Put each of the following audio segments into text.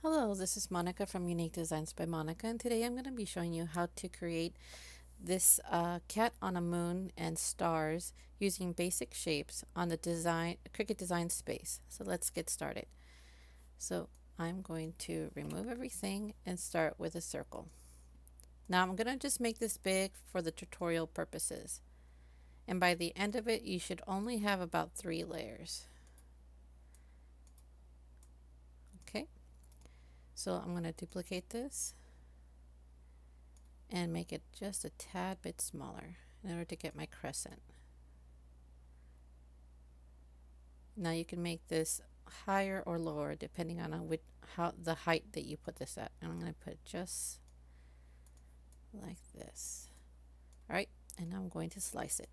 Hello, this is Monica from Unique Designs by Monica, and today I'm going to be showing you how to create this cat on a moon and stars using basic shapes on the Cricut design space. So let's get started. So I'm going to remove everything and start with a circle. Now I'm going to just make this big for the tutorial purposes. And by the end of it, you should only have about 3 layers. Okay. So I'm going to duplicate this and make it just a tad bit smaller in order to get my crescent. Now you can make this higher or lower depending on how the height that you put this at. And I'm going to put it just like this. Alright, and now I'm going to slice it.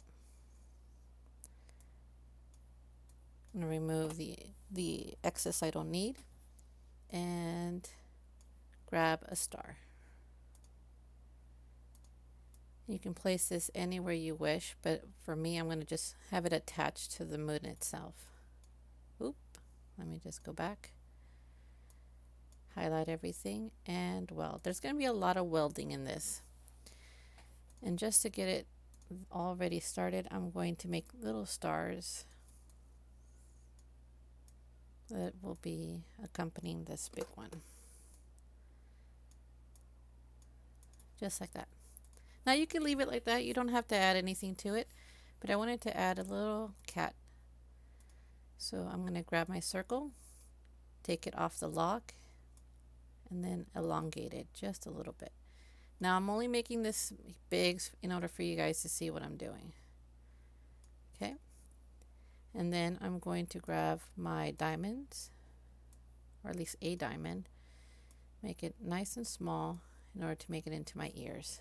I'm going to remove the excess I don't need and grab a star. You can place this anywhere you wish, but for me I'm going to just have it attached to the moon itself. Oop, let me just go back, highlight everything, and weld. There's going to be a lot of welding in this. And just to get it already started, I'm going to make little stars that will be accompanying this big one. Just like that. Now you can leave it like that. You don't have to add anything to it, but I wanted to add a little cat. So I'm going to grab my circle, take it off the lock, and then elongate it just a little bit. Now I'm only making this big in order for you guys to see what I'm doing. Okay. And then I'm going to grab my diamonds, or at least a diamond, make it nice and small in order to make it into my ears.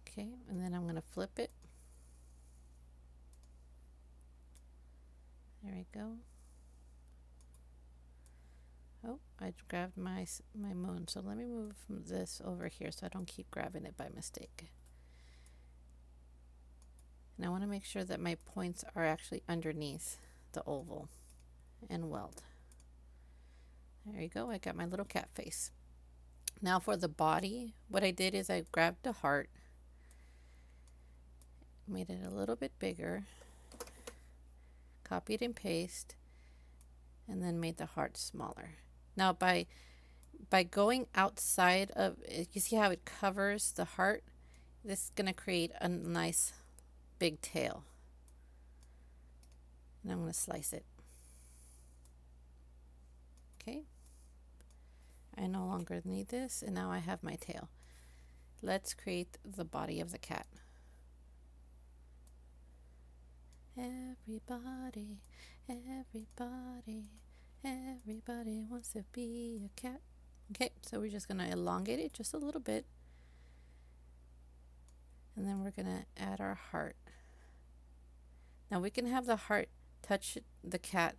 Okay, and then I'm going to flip it. There we go. Oh, I grabbed my moon, so let me move this over here so I don't keep grabbing it by mistake. And I want to make sure that my points are actually underneath the oval and weld. There you go, I got my little cat face. Now for the body, what I did is I grabbed the heart, made it a little bit bigger, copied and pasted, and then made the heart smaller. Now by going outside of, you see how it covers the heart? This is going to create a nice big tail. And I'm going to slice it. Okay. I no longer need this, and now I have my tail. Let's create the body of the cat. Everybody, everybody, everybody wants to be a cat. Okay, so we're just going to elongate it just a little bit. And then we're going to add our heart. Now we can have the heart touch the cat,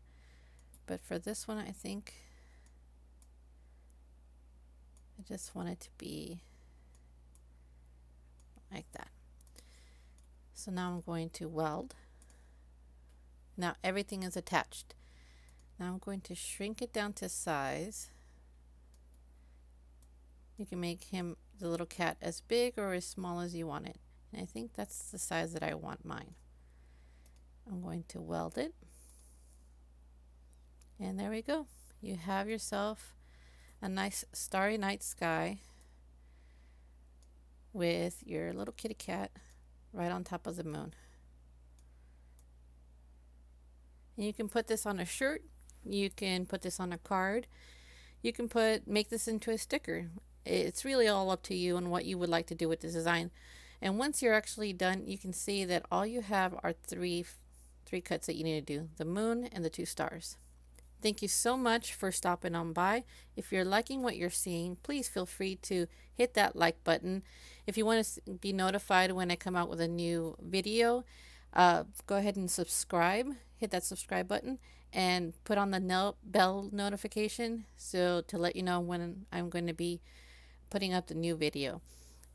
but for this one I think I just want it to be like that. So now I'm going to weld. Now everything is attached. Now I'm going to shrink it down to size. You can make him, the little cat, as big or as small as you want it. And I think that's the size that I want mine. I'm going to weld it. And there we go. You have yourself a nice starry night sky with your little kitty cat right on top of the moon. And you can put this on a shirt, you can put this on a card, you can make this into a sticker. It's really all up to you and what you would like to do with this design. And once you're actually done, you can see that all you have are three cuts that you need to do: the moon and the 2 stars. Thank you so much for stopping on by. If you're liking what you're seeing, please feel free to hit that like button. If you want to be notified when I come out with a new video, go ahead and subscribe. Hit that subscribe button and put on the bell notification so to let you know when I'm going to be putting up the new video.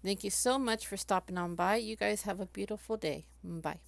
Thank you so much for stopping on by. You guys have a beautiful day. Bye.